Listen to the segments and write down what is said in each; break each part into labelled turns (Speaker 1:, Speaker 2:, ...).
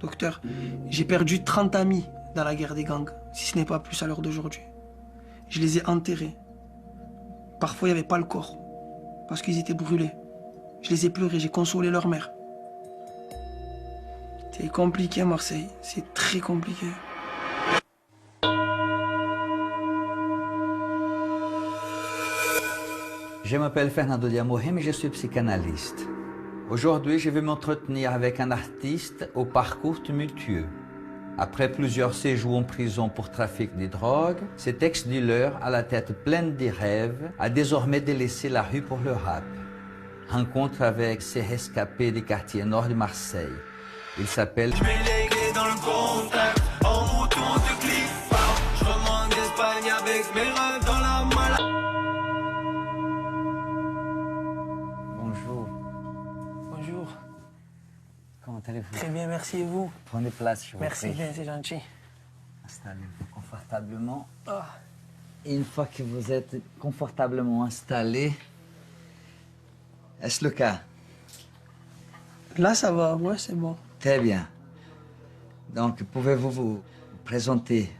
Speaker 1: Docteur, j'ai perdu 30 amis dans la guerre des gangs, si ce n'est pas plus à l'heure d'aujourd'hui. Je les ai enterrés. Parfois, il n'y avait pas le corps, parce qu'ils étaient brûlés. Je les ai pleurés, j'ai consolé leur mère. C'est compliqué, Marseille. C'est très compliqué.
Speaker 2: Je m'appelle Fernando Diamorim et je suis psychanalyste. Aujourd'hui, je vais m'entretenir avec un artiste au parcours tumultueux. Après plusieurs séjours en prison pour trafic de drogue, cet ex-dealer à la tête pleine de rêves a désormais délaissé la rue pour le rap. Rencontre avec ces rescapés des quartiers nord de Marseille. Il s'appelle...
Speaker 3: Je mets les clés dans le contact, en mouton de clip. Je remonte d'Espagne avec mes rêves dans la malle.
Speaker 2: Bonjour,
Speaker 1: Bonjour.
Speaker 2: comment allez-vous?
Speaker 1: Très bien, merci et vous?
Speaker 2: Prenez place, je vous
Speaker 1: Merci
Speaker 2: prie.
Speaker 1: bien, c'est gentil.
Speaker 2: Installez-vous confortablement.
Speaker 1: Ah.
Speaker 2: Et une fois que vous êtes confortablement installé, est-ce le cas?
Speaker 1: Là, ça va, ouais, c'est bon.
Speaker 2: Très bien. Donc, pouvez-vous vous présenter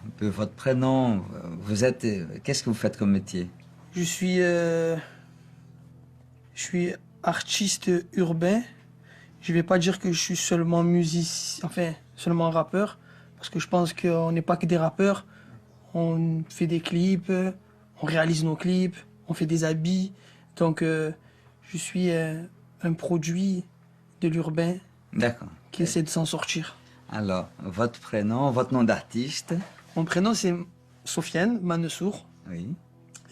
Speaker 2: un peu votre prénom? Vous êtes... Qu'est-ce que vous faites comme métier?
Speaker 1: Je suis artiste urbain. Je vais pas dire que je suis seulement musicien, enfin, seulement rappeur, parce que je pense qu'on n'est pas que des rappeurs. On fait des clips, on réalise nos clips, on fait des habits. Donc, je suis un produit de l'urbain
Speaker 2: D'accord.
Speaker 1: qui essaie de s'en sortir.
Speaker 2: Alors, votre prénom, votre nom d'artiste?
Speaker 1: Mon prénom, c'est Sofiane Mansour.
Speaker 2: Oui.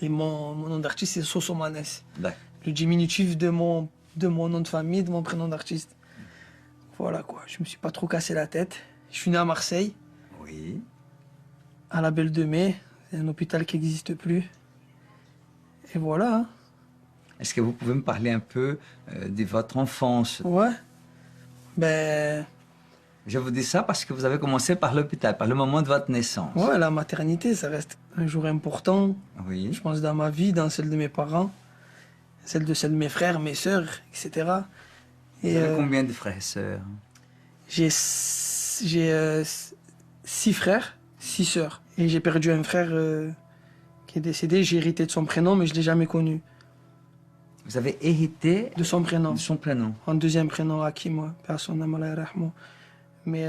Speaker 1: Et mon nom d'artiste, c'est Sosomanes.
Speaker 2: D'accord.
Speaker 1: Le diminutif de mon nom de famille, de mon prénom d'artiste. Voilà quoi, je me suis pas trop cassé la tête. Je suis né à Marseille,
Speaker 2: Oui.
Speaker 1: à la Belle de Mai. C'est un hôpital qui n'existe plus. Et voilà. Hein.
Speaker 2: Est-ce que vous pouvez me parler un peu de votre enfance?
Speaker 1: Ouais. Ben,
Speaker 2: Je vous dis ça parce que vous avez commencé par l'hôpital, par le moment de votre naissance.
Speaker 1: ouais, la maternité, ça reste un jour important.
Speaker 2: Oui.
Speaker 1: Je pense dans ma vie, dans celle de mes parents, celle de mes frères, mes sœurs, etc.
Speaker 2: Vous
Speaker 1: Et
Speaker 2: avez combien de frères et sœurs?
Speaker 1: j'ai 6 frères, 6 sœurs. Et j'ai perdu un frère qui est décédé. J'ai hérité de son prénom, mais je l'ai jamais connu.
Speaker 2: Vous avez hérité
Speaker 1: De son prénom.
Speaker 2: de son prénom.
Speaker 1: En deuxième prénom, Hakim, personne n'a. Mais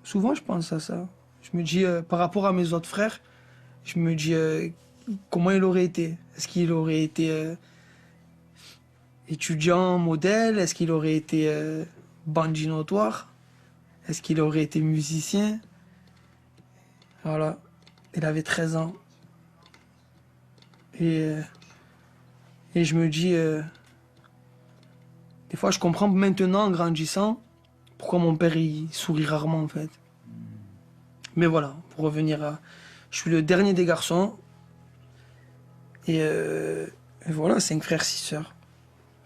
Speaker 1: souvent, je pense à ça. Je me dis, par rapport à mes autres frères, je me dis comment il aurait été. Est-ce qu'il aurait été étudiant modèle? Est-ce qu'il aurait été bandit notoire? Est-ce qu'il aurait été musicien? Voilà. Il avait 13 ans. Et je me dis, des fois, je comprends maintenant, en grandissant, pourquoi mon père, il sourit rarement, en fait. Mais voilà, pour revenir à... Je suis le dernier des garçons. Et voilà, 5 frères, 6 sœurs.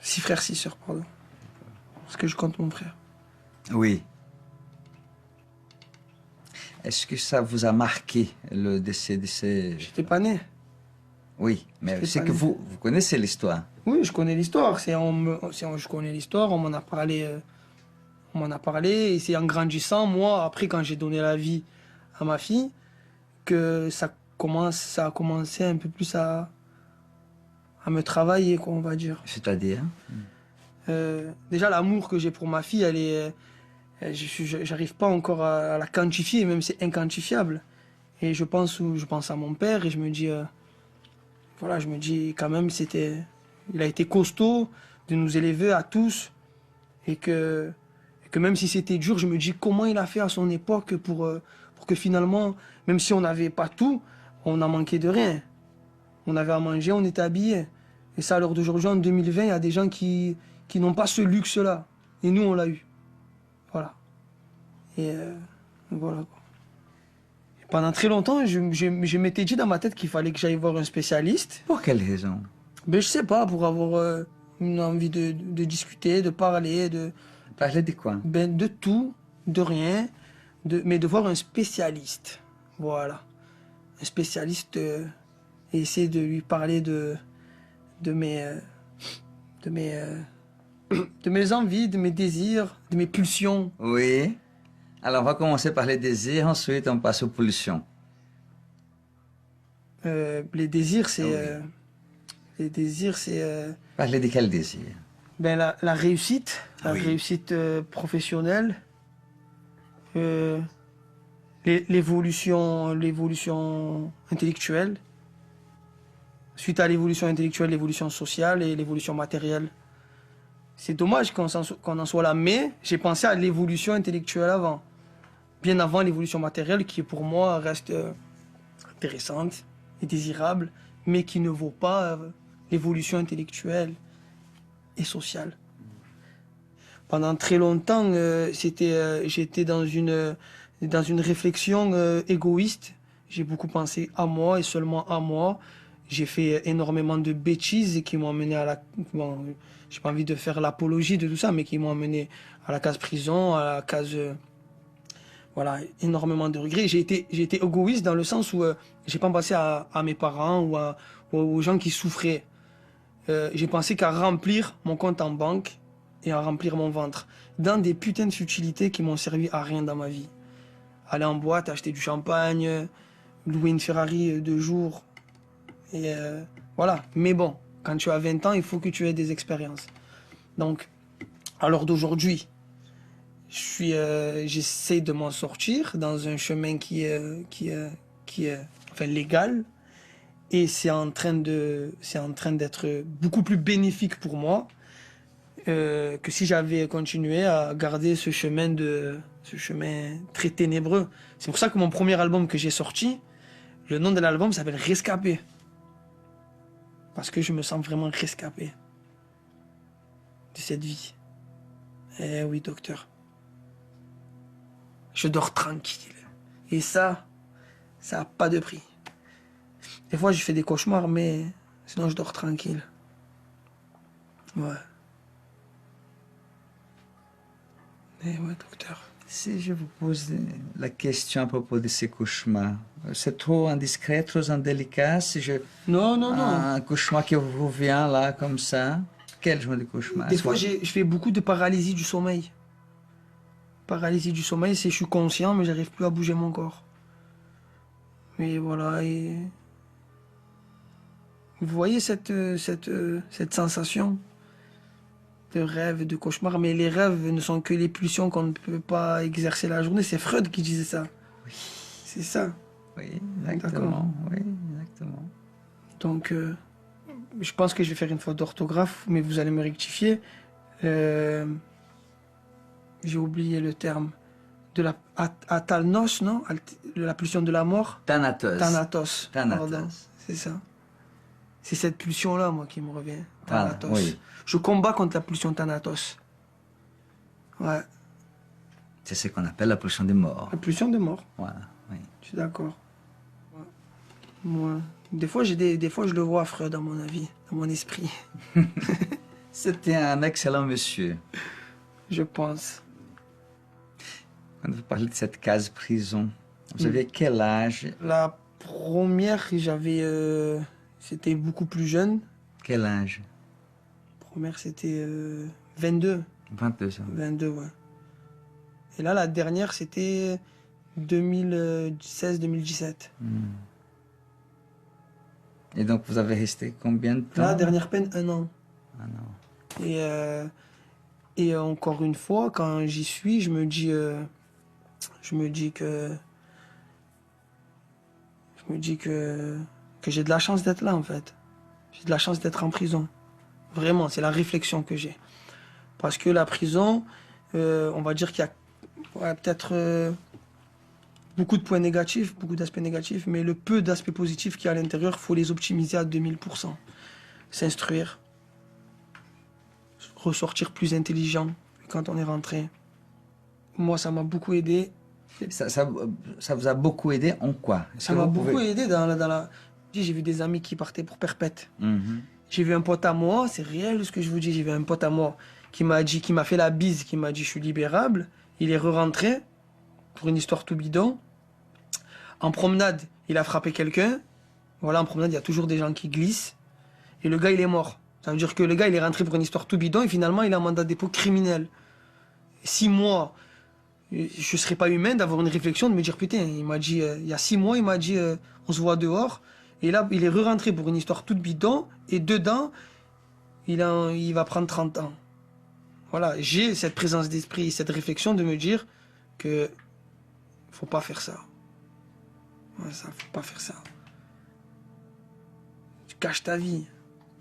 Speaker 1: 6 frères, 6 sœurs, pardon. Parce que je compte mon frère.
Speaker 2: Oui. Est-ce que ça vous a marqué, le décès de ces...
Speaker 1: J'étais pas né.
Speaker 2: Oui, mais
Speaker 1: J'étais
Speaker 2: c'est
Speaker 1: pas
Speaker 2: que
Speaker 1: né.
Speaker 2: vous connaissez l'histoire.
Speaker 1: Oui, je connais l'histoire. Je connais l'histoire, on m'en a parlé. On m'en a parlé. Et c'est en grandissant, moi, après, quand j'ai donné la vie à ma fille, que ça a commencé un peu plus à me travailler, quoi, on va dire.
Speaker 2: C'est-à-dire?
Speaker 1: Déjà, l'amour que j'ai pour ma fille, j'arrive pas encore à la quantifier, même c'est inquantifiable. Et je pense à mon père et je me dis, voilà, je me dis quand même, il a été costaud de nous élever à tous et que même si c'était dur, je me dis comment il a fait à son époque pour que finalement, même si on n'avait pas tout, on n'a manqué de rien. On avait à manger, on était habillés. Et ça, à l'heure d'aujourd'hui, en 2020, il y a des gens qui n'ont pas ce luxe-là. Et nous, on l'a eu. Voilà. Et voilà. Quoi. Et pendant très longtemps, je m'étais dit dans ma tête qu'il fallait que j'aille voir un spécialiste.
Speaker 2: Pour quelle raison?
Speaker 1: Mais je sais pas, pour avoir une envie de discuter, de parler,
Speaker 2: Parler de quoi?
Speaker 1: de tout, de rien, mais de voir un spécialiste. Voilà. Un spécialiste et essayer de lui parler de mes envies, de mes désirs, de mes pulsions.
Speaker 2: Oui. Alors, on va commencer par les désirs, ensuite on passe aux pulsions.
Speaker 1: Les désirs, c'est...
Speaker 2: Ah oui.
Speaker 1: Les désirs, c'est...
Speaker 2: Parlez de quel désir?
Speaker 1: ben, la réussite, la
Speaker 2: Oui.
Speaker 1: réussite professionnelle, l'évolution intellectuelle. Suite à l'évolution intellectuelle, l'évolution sociale et l'évolution matérielle. C'est dommage qu'on en soit là, mais j'ai pensé à l'évolution intellectuelle avant. Bien avant l'évolution matérielle, qui pour moi reste intéressante et désirable, mais qui ne vaut pas l'évolution intellectuelle et sociale. Pendant très longtemps, j'étais dans une réflexion égoïste. J'ai beaucoup pensé à moi et seulement à moi. J'ai fait énormément de bêtises qui m'ont amené à la... Bon, j'ai pas envie de faire l'apologie de tout ça, mais qui m'ont amené à la case prison, à la case... voilà, énormément de regrets. J'ai été égoïste dans le sens où j'ai pas pensé à mes parents ou aux gens qui souffraient. J'ai pensé qu'à remplir mon compte en banque et à remplir mon ventre. Dans des putains de futilités qui m'ont servi à rien dans ma vie. Aller en boîte, acheter du champagne, louer une Ferrari 2 jours. Et voilà. Mais bon, quand tu as 20 ans, il faut que tu aies des expériences. Donc, à l'heure d'aujourd'hui, j'essaie de m'en sortir dans un chemin qui est enfin, légal. Et c'est en train d'être beaucoup plus bénéfique pour moi que si j'avais continué à garder ce chemin très ténébreux. C'est pour ça que mon premier album que j'ai sorti, le nom de l'album s'appelle Rescapé. Parce que je me sens vraiment rescapé de cette vie. Eh oui, docteur. Je dors tranquille. Et ça n'a pas de prix. Des fois, je fais des cauchemars, mais sinon, je dors tranquille. Ouais. Eh ouais, docteur.
Speaker 2: Si je vous pose la question à propos de ces cauchemars, c'est trop indiscret, trop indélicat si je...
Speaker 1: Non, non, non.
Speaker 2: Un cauchemar qui vous vient là, comme ça. Quel genre de cauchemar?
Speaker 1: Des fois, je fais beaucoup de paralysie du sommeil. Paralysie du sommeil, c'est je suis conscient, mais j'arrive plus à bouger mon corps. Et voilà, et... Vous voyez cette sensation de rêve, de cauchemar, mais les rêves ne sont que les pulsions qu'on ne peut pas exercer la journée. C'est Freud qui disait ça.
Speaker 2: Oui.
Speaker 1: C'est ça.
Speaker 2: Oui, exactement. Oui, exactement.
Speaker 1: Donc, je pense que je vais faire une faute d'orthographe, mais vous allez me rectifier. J'ai oublié le terme. De la Atalnos, non? La pulsion de la mort?
Speaker 2: Thanatos.
Speaker 1: Thanatos.
Speaker 2: Thanatos.
Speaker 1: Pardon, c'est ça. C'est cette pulsion-là, moi, qui me revient.
Speaker 2: Ah,
Speaker 1: Thanatos.
Speaker 2: oui.
Speaker 1: Je combats contre la pulsion Thanatos. Ouais.
Speaker 2: C'est ce qu'on appelle la pulsion des morts.
Speaker 1: La pulsion de mort.
Speaker 2: Voilà, oui.
Speaker 1: Je suis d'accord. Ouais. Moi, des fois, des fois, je le vois, Freud, dans mon avis, dans mon esprit.
Speaker 2: C'était un excellent monsieur.
Speaker 1: Je pense.
Speaker 2: Quand vous parlez de cette case prison, vous aviez quel âge?
Speaker 1: La première, j'avais... c'était beaucoup plus jeune.
Speaker 2: Quel âge?
Speaker 1: Première, c'était 22.
Speaker 2: 22 ans.
Speaker 1: 22, ouais. Et là, la dernière, c'était 2016-2017.
Speaker 2: Et donc, vous avez resté combien de temps?
Speaker 1: Là, dernière peine, 1 an.
Speaker 2: Ah non.
Speaker 1: Et encore une fois, quand j'y suis, je me dis que j'ai de la chance d'être là, en fait. J'ai de la chance d'être en prison. Vraiment, c'est la réflexion que j'ai. Parce que la prison, on va dire qu'il y a peut-être beaucoup de points négatifs, beaucoup d'aspects négatifs, mais le peu d'aspects positifs qu'il y a à l'intérieur, il faut les optimiser à 2000%. S'instruire, ressortir plus intelligent quand on est rentré. Moi, ça m'a beaucoup aidé.
Speaker 2: Ça vous a beaucoup aidé en quoi?
Speaker 1: Ça m'a beaucoup aidé dans la... J'ai vu des amis qui partaient pour perpète. J'ai vu un pote à moi, c'est réel ce que je vous dis, j'ai vu un pote à moi qui m'a fait la bise, qui m'a dit je suis libérable. Il est re-rentré pour une histoire tout bidon. En promenade, il a frappé quelqu'un. Voilà, en promenade, il y a toujours des gens qui glissent. Et le gars, il est mort. Ça veut dire que le gars, il est rentré pour une histoire tout bidon et finalement, il a un mandat de dépôt criminel. 6 mois je serais pas humain d'avoir une réflexion, de me dire putain, il m'a dit, il y a 6 mois, il m'a dit on se voit dehors. Et là, il est re-rentré pour une histoire toute bidon. Et dedans, il va prendre 30 ans. Voilà, j'ai cette présence d'esprit, cette réflexion de me dire que faut pas faire ça. Ouais, ça, faut pas faire ça. Tu caches ta vie.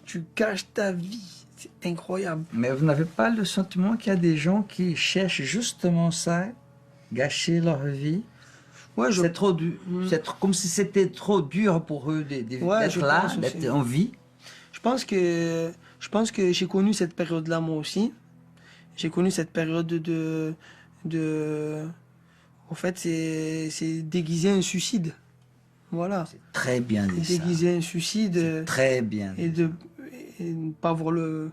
Speaker 1: Tu caches ta vie. C'est incroyable.
Speaker 2: Mais vous n'avez pas le sentiment qu'il y a des gens qui cherchent justement ça, gâcher leur vie?
Speaker 1: Ouais,
Speaker 2: C'est trop dur. C'est comme si c'était trop dur pour eux
Speaker 1: Ouais,
Speaker 2: d'être là,
Speaker 1: pense
Speaker 2: d'être
Speaker 1: aussi.
Speaker 2: en vie.
Speaker 1: Je pense que j'ai connu cette période-là moi aussi. J'ai connu cette période en fait, c'est déguiser un suicide. Voilà.
Speaker 2: Très bien dit ça.
Speaker 1: Déguiser un suicide
Speaker 2: Très bien dit.
Speaker 1: et ne pas voir le...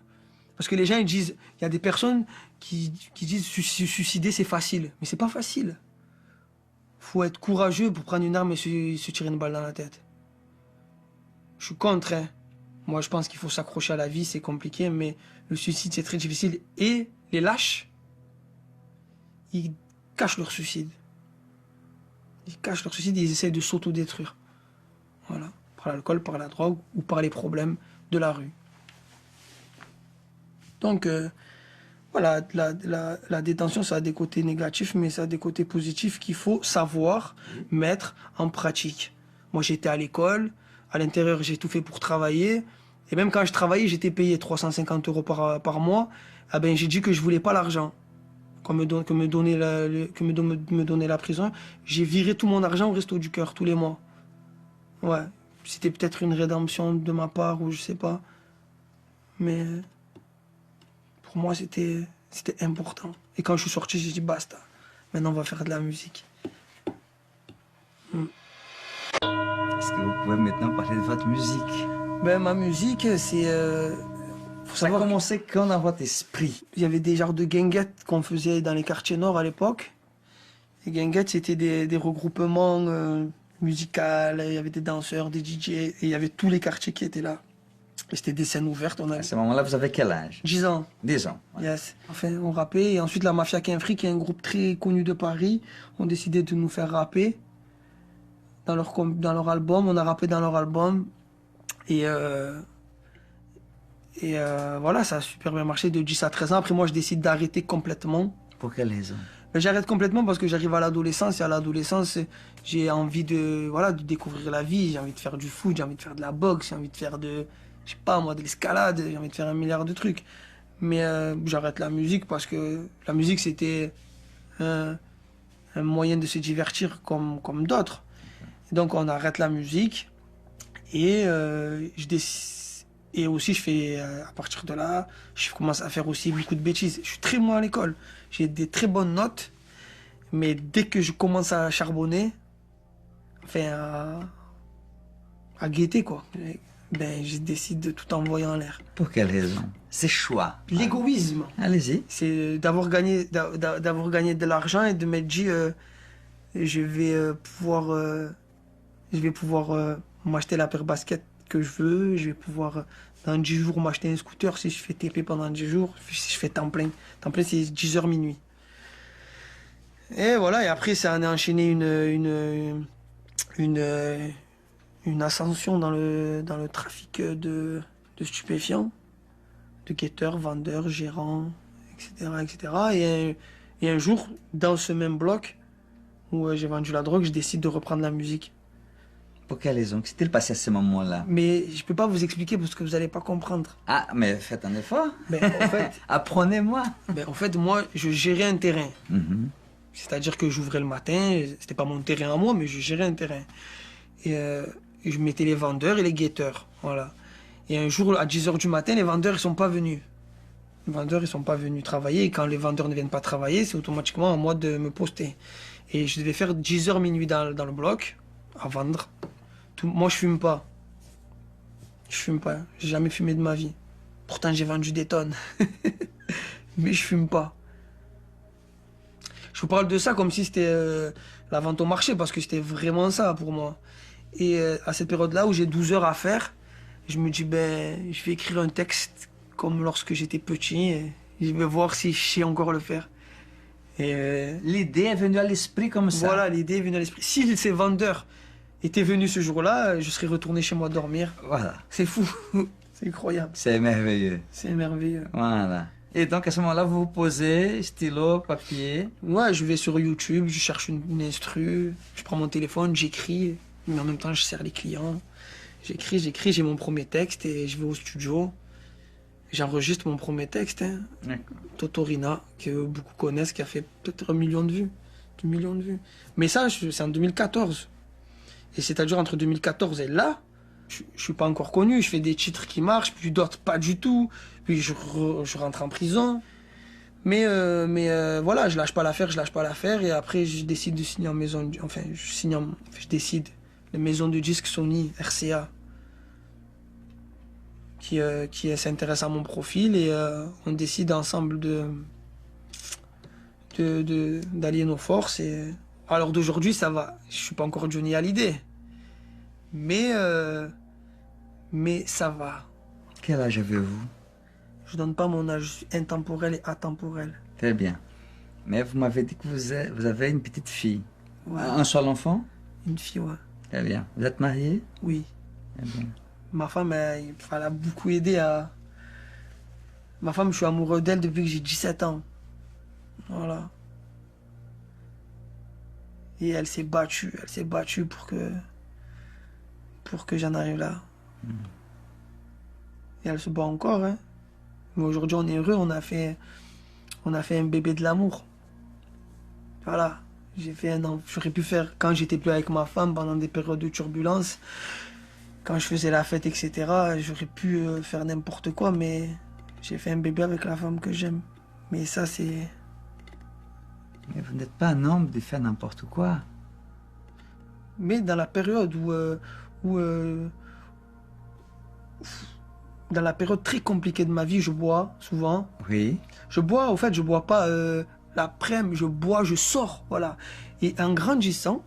Speaker 1: Parce que les gens, ils disent... Il y a des personnes qui disent suicider, c'est facile. Mais c'est pas facile. Faut être courageux pour prendre une arme et se tirer une balle dans la tête. Je suis contre, hein. Moi, je pense qu'il faut s'accrocher à la vie, c'est compliqué, mais le suicide, c'est très difficile. Et les lâches, ils cachent leur suicide. Ils cachent leur suicide et ils essayent de s'autodétruire. Voilà. Par l'alcool, par la drogue ou par les problèmes de la rue. Donc, voilà, la détention, ça a des côtés négatifs, mais ça a des côtés positifs qu'il faut savoir mettre en pratique. Moi, j'étais à l'école. À l'intérieur, j'ai tout fait pour travailler. Et même quand je travaillais, j'étais payé 350 € par mois. Ah ben, j'ai dit que je voulais pas l'argent que me donnait la prison. J'ai viré tout mon argent au Resto du Cœur tous les mois. Ouais, c'était peut-être une rédemption de ma part ou je sais pas. Mais pour moi, c'était important. Et quand je suis sorti, j'ai dit basta. Maintenant, on va faire de la musique.
Speaker 2: Est-ce que vous pouvez maintenant parler de votre musique?
Speaker 1: Ben, ma musique, c'est... faut
Speaker 2: Ça a
Speaker 1: savoir
Speaker 2: commencé quand dans votre esprit?
Speaker 1: il y avait des genres de guinguettes qu'on faisait dans les quartiers nord à l'époque. Les guinguettes, c'était des regroupements musicaux, il y avait des danseurs, des DJ, et il y avait tous les quartiers qui étaient là. Et c'était des scènes ouvertes. On a
Speaker 2: À ce moment-là, vous avez quel âge?
Speaker 1: 10 ans.
Speaker 2: 10 ans. Ouais.
Speaker 1: Yes. Enfin, on rappait. Et ensuite, la Mafia Quinfri, qui est un groupe très connu de Paris, ont décidé de nous faire rapper dans leur album. On a rappé dans leur album. Et voilà, ça a super bien marché de 10 à 13 ans. Après, moi, je décide d'arrêter complètement.
Speaker 2: Pour quelle raison?
Speaker 1: Mais j'arrête complètement parce que j'arrive à l'adolescence. Et à l'adolescence, j'ai envie de découvrir la vie. J'ai envie de faire du foot, j'ai envie de faire de la boxe, j'ai envie de faire je sais pas moi, de l'escalade. J'ai envie de faire 1 milliard de trucs. Mais j'arrête la musique parce que la musique, c'était un moyen de se divertir comme d'autres. Donc, on arrête la musique. Et et aussi, je fais, à partir de là, je commence à faire aussi beaucoup de bêtises. Je suis très bon à l'école. J'ai des très bonnes notes. Mais dès que je commence à charbonner, enfin, à guetter, quoi, ben, je décide de tout envoyer en l'air.
Speaker 2: Pour quelle raison? C'est choix.
Speaker 1: L'égoïsme,
Speaker 2: Allez-y.
Speaker 1: c'est d'avoir gagné de l'argent et de m'être dit, je vais pouvoir m'acheter la paire basket que je veux, je vais pouvoir dans 10 jours m'acheter un scooter si je fais TP pendant 10 jours, si je fais temps plein. Temps plein, c'est 10h minuit. Et voilà, et après ça en a enchaîné une ascension dans le trafic de stupéfiants, de guetteurs, vendeurs, gérants, etc. etc. Et un jour, dans ce même bloc où j'ai vendu la drogue, je décide de reprendre la musique.
Speaker 2: Pour quelle raison? Qu'est-ce qui s'est passé à ce moment-là?
Speaker 1: Mais je peux pas vous expliquer parce que vous allez pas comprendre.
Speaker 2: Ah, mais faites un effort.
Speaker 1: Mais en fait,
Speaker 2: Apprenez-moi.
Speaker 1: moi, je gérais un terrain.
Speaker 2: Mhm.
Speaker 1: C'est-à-dire que j'ouvrais le matin, c'était pas mon terrain à moi, mais je gérais un terrain. Et je mettais les vendeurs et les guetteurs, voilà. Et un jour, à 10h du matin, les vendeurs, ils sont pas venus. Les vendeurs, ils sont pas venus travailler. Et quand les vendeurs ne viennent pas travailler, c'est automatiquement à moi de me poster. Et je devais faire 10h minuit dans le bloc, à vendre. Moi, je fume pas. Je fume pas. J'ai jamais fumé de ma vie. Pourtant, j'ai vendu des tonnes. Mais je fume pas. Je vous parle de ça comme si c'était la vente au marché, parce que c'était vraiment ça pour moi. Et à cette période-là où j'ai 12 heures à faire, je me dis, ben, je vais écrire un texte comme lorsque j'étais petit, et je vais voir si je sais encore le faire. Et
Speaker 2: L'idée est venue à l'esprit comme ça.
Speaker 1: voilà, l'idée est venue à l'esprit. Si ces vendeurs étaient venus ce jour-là, je serais retourné chez moi dormir.
Speaker 2: Voilà.
Speaker 1: C'est fou. C'est incroyable.
Speaker 2: C'est merveilleux.
Speaker 1: C'est merveilleux.
Speaker 2: Voilà. Et donc à ce moment-là, vous vous posez, stylo, papier.
Speaker 1: Ouais, je vais sur YouTube, je cherche une instru, je prends mon téléphone, j'écris, mais en même temps, je sers les clients. J'écris, j'ai mon premier texte et je vais au studio. J'enregistre mon premier texte, hein.
Speaker 2: D'accord.
Speaker 1: Totorina, que beaucoup connaissent, qui a fait peut-être 1 million de vues. 2 millions de vues. Mais ça, c'est en 2014. Et c'est-à-dire entre 2014 et là, je suis pas encore connu. Je fais des titres qui marchent, puis d'autres pas du tout. Puis je rentre en prison. Mais voilà, je lâche pas l'affaire. Et après, je décide de signer en maison. Enfin, je décide. La maison de disques Sony, RCA, qui s'intéresse à mon profil. Et on décide ensemble d'allier nos forces. Et alors d'aujourd'hui, ça va. Je suis pas encore Johnny Hallyday. Mais ça va.
Speaker 2: Quel âge avez-vous?
Speaker 1: Je donne pas mon âge, je suis intemporel et atemporel.
Speaker 2: Très bien. Mais vous m'avez dit que vous avez une petite fille.
Speaker 1: Ouais.
Speaker 2: Un seul enfant?
Speaker 1: Une fille, ouais.
Speaker 2: Très bien. Vous êtes marié?
Speaker 1: Oui.
Speaker 2: Très bien.
Speaker 1: Ma femme, elle a beaucoup aidé à... Ma femme, je suis amoureux d'elle depuis que j'ai 17 ans. Voilà. Et elle s'est battue pour que j'en arrive là. Et elle se bat encore, hein. Mais aujourd'hui, on est heureux, on a fait un bébé de l'amour. Voilà. J'aurais pu faire, quand j'étais plus avec ma femme, pendant des périodes de turbulence, quand je faisais la fête, etc., j'aurais pu faire n'importe quoi, mais j'ai fait un bébé avec la femme que j'aime. Mais ça, c'est...
Speaker 2: Mais vous n'êtes pas un homme de faire n'importe quoi.
Speaker 1: Mais dans la période dans la période très compliquée de ma vie, je bois souvent.
Speaker 2: Oui.
Speaker 1: Je bois, au fait, je bois pas l'après-midi, je bois, je sors, voilà. Et en grandissant,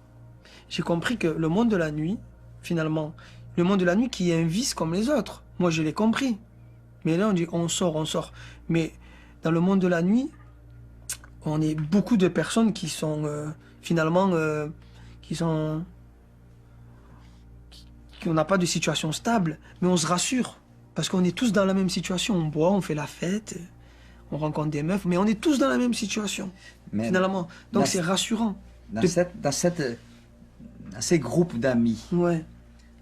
Speaker 1: j'ai compris que le monde de la nuit, finalement, le monde de la nuit qui est un vice comme les autres, moi je l'ai compris. Mais là on dit on sort. Mais dans le monde de la nuit, on est beaucoup de personnes qui sont finalement, on n'a pas de situation stable, mais on se rassure. Parce qu'on est tous dans la même situation. On boit, on fait la fête, on rencontre des meufs, mais on est tous dans la même situation,
Speaker 2: Mais
Speaker 1: finalement. Donc c'est rassurant.
Speaker 2: dans ces groupes d'amis,
Speaker 1: Ouais.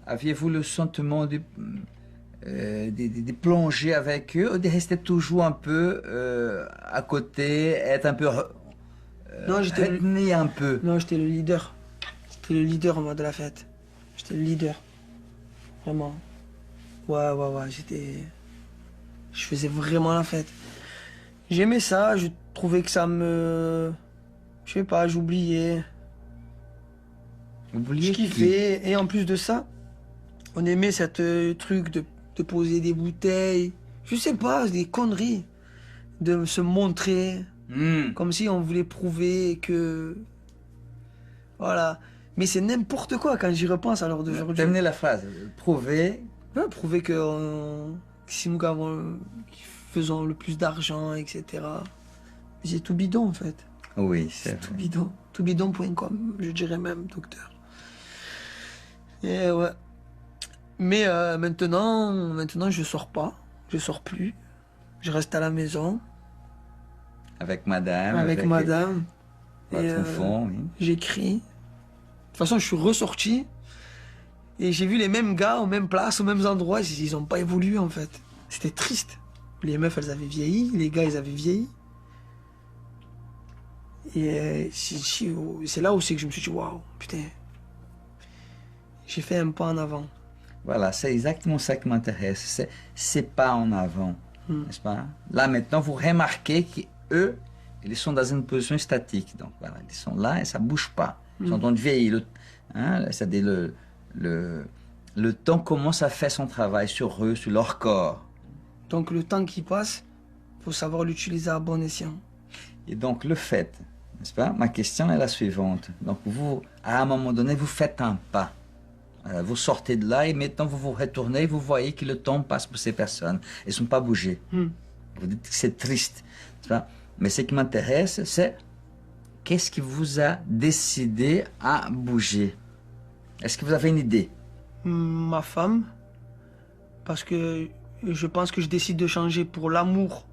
Speaker 2: aviez-vous le sentiment de plonger avec eux ou de rester toujours un peu à côté, être un peu
Speaker 1: Non,
Speaker 2: retenir un peu?
Speaker 1: Non, j'étais le leader. J'étais le leader, moi, de la fête. J'étais le leader. Vraiment. Ouais. Je faisais vraiment la fête. J'aimais ça, je trouvais que ça me... Je sais pas, j'oubliais.
Speaker 2: Vous
Speaker 1: Je
Speaker 2: vouliez qui?
Speaker 1: kiffais. Et en plus de ça, on aimait cette truc de poser des bouteilles. Je sais pas, des conneries. De se montrer. Comme si on voulait prouver que... Voilà. Mais c'est n'importe quoi quand j'y repense à l'heure d'aujourd'hui.
Speaker 2: Terminez la phrase. Prouver.
Speaker 1: Ouais, prouver que c'est nous qui faisons le plus d'argent, etc. C'est tout bidon en fait.
Speaker 2: Oui, c'est
Speaker 1: Tout
Speaker 2: vrai.
Speaker 1: bidon. Toutbidon.com, je dirais même, docteur. Et ouais. Mais maintenant, je sors pas. Je sors plus. Je reste à la maison.
Speaker 2: Avec madame.
Speaker 1: Avec madame.
Speaker 2: Votre
Speaker 1: Et,
Speaker 2: enfant, oui.
Speaker 1: J'écris. De toute façon, je suis ressorti. Et j'ai vu les mêmes gars aux mêmes places, aux mêmes endroits. Ils n'ont pas évolué en fait. C'était triste. Les meufs, elles avaient vieilli. Les gars, ils avaient vieilli. Et c'est là aussi que je me suis dit, waouh, putain. J'ai fait un pas en avant.
Speaker 2: Voilà, c'est exactement ça qui m'intéresse. C'est pas en avant, n'est-ce pas? Là, maintenant, vous remarquez qu'eux, ils sont dans une position statique. Donc, voilà, ils sont là et ça bouge pas. Ils sont en train de vieillir. C'est-à-dire le temps commence à faire son travail sur eux, sur leur corps.
Speaker 1: Donc le temps qui passe, il faut savoir l'utiliser à bon escient.
Speaker 2: Et donc, le fait, n'est-ce pas? Ma question est la suivante. Donc, vous, à un moment donné, vous faites un pas. Vous sortez de là et maintenant vous vous retournez et vous voyez que le temps passe pour ces personnes. Elles ne sont pas bougées. Vous dites que c'est triste. N'est-ce pas? Mais ce qui m'intéresse, c'est qu'est-ce qui vous a décidé à bouger? Est-ce que vous avez une idée?
Speaker 1: Ma femme, parce que je pense que je décide de changer pour l'amour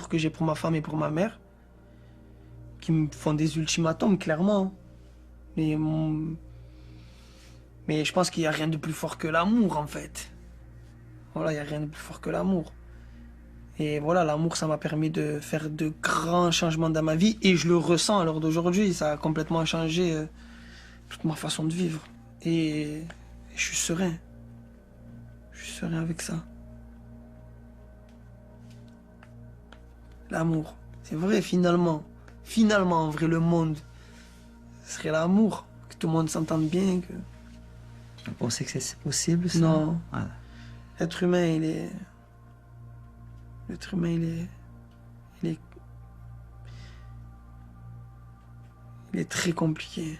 Speaker 1: que j'ai pour ma femme et pour ma mère, qui me font des ultimatums, clairement. Mais je pense qu'il n'y a rien de plus fort que l'amour, en fait. Voilà, il n'y a rien de plus fort que l'amour. Et voilà, l'amour, ça m'a permis de faire de grands changements dans ma vie. Et je le ressens à l'heure d'aujourd'hui. Ça a complètement changé toute ma façon de vivre. Et je suis serein. Je suis serein avec ça. L'amour. C'est vrai, finalement. Finalement, en vrai, le monde, ce serait l'amour. Que tout le monde s'entende bien. Que...
Speaker 2: Vous pensez que c'est possible, ça?
Speaker 1: Non.
Speaker 2: Voilà.
Speaker 1: L'être humain, il est... L'être humain, il est très compliqué.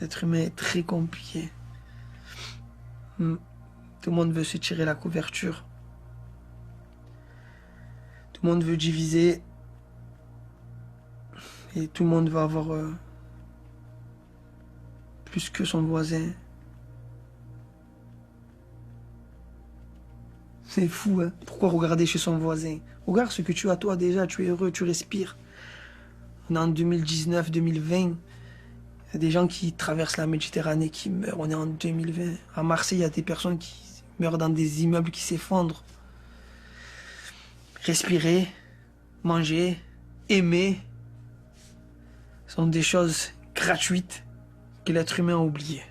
Speaker 1: L'être humain est très compliqué. Tout le monde veut se tirer la couverture. Tout le monde veut diviser. Et tout le monde veut avoir plus que son voisin. C'est fou, hein. Pourquoi regarder chez son voisin? Regarde ce que tu as toi déjà, tu es heureux, tu respires. On est en 2019, 2020. Il y a des gens qui traversent la Méditerranée qui meurent. On est en 2020. À Marseille, il y a des personnes qui meurent dans des immeubles qui s'effondrent. Respirer, manger, aimer sont des choses gratuites que l'être humain a oubliées.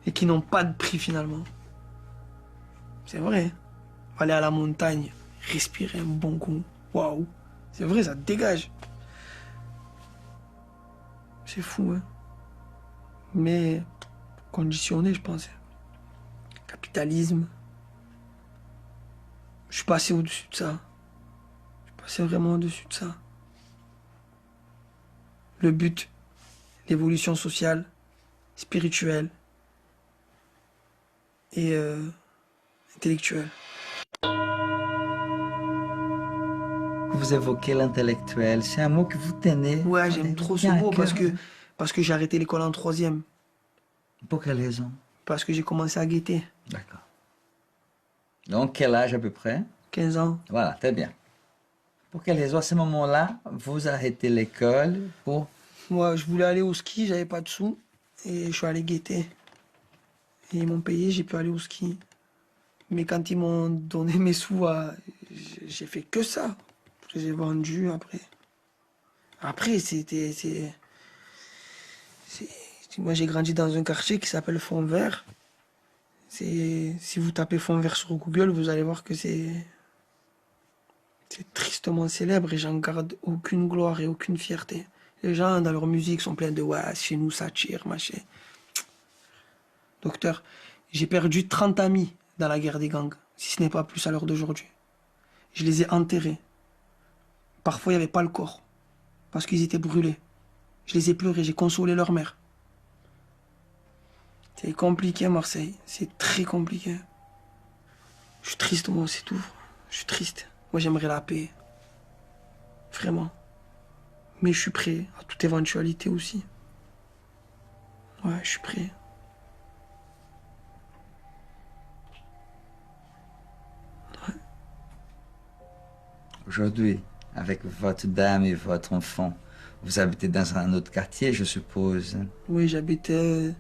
Speaker 1: Et qui n'ont pas de prix finalement. C'est vrai. Aller à la montagne, respirer un bon coup. Waouh. C'est vrai, ça dégage. C'est fou, hein. Mais conditionné, je pense. Capitalisme. Je suis passé au-dessus de ça. Je suis passé vraiment au-dessus de ça. Le but, l'évolution sociale, spirituelle et intellectuelle.
Speaker 2: Vous évoquez l'intellectuel, c'est un mot que vous tenez.
Speaker 1: Ouais, j'aime trop ce mot parce que j'ai arrêté l'école en 3e.
Speaker 2: Pour quelle raison?
Speaker 1: Parce que j'ai commencé à guetter.
Speaker 2: D'accord. Donc, quel âge à peu près?
Speaker 1: 15 ans.
Speaker 2: Voilà, très bien. Pour quelle raison, à ce moment-là, vous arrêtez l'école pour...
Speaker 1: Moi, je voulais aller au ski, j'avais pas de sous. Et je suis allé guetter. Et ils m'ont payé, j'ai pu aller au ski. Mais quand ils m'ont donné mes sous, j'ai fait que ça. Je les ai vendus après. Après, moi, j'ai grandi dans un quartier qui s'appelle Fond-Vert. Si vous tapez Fond-Vert sur Google, vous allez voir que c'est tristement célèbre et j'en garde aucune gloire et aucune fierté. Les gens, dans leur musique, sont pleins de « ouais, chez nous, ça tire, machin ». Docteur, j'ai perdu 30 amis dans la guerre des gangs, si ce n'est pas plus à l'heure d'aujourd'hui. Je les ai enterrés. Parfois, il n'y avait pas le corps, parce qu'ils étaient brûlés. Je les ai pleurés, j'ai consolé leur mère. C'est compliqué, Marseille. C'est très compliqué. Je suis triste, moi, c'est tout. Je suis triste. Moi, j'aimerais la paix. Vraiment. Mais je suis prêt à toute éventualité aussi. Ouais, je suis prêt. Ouais.
Speaker 2: Aujourd'hui, avec votre dame et votre enfant, vous habitez dans un autre quartier, je suppose.
Speaker 1: Oui, j'habitais...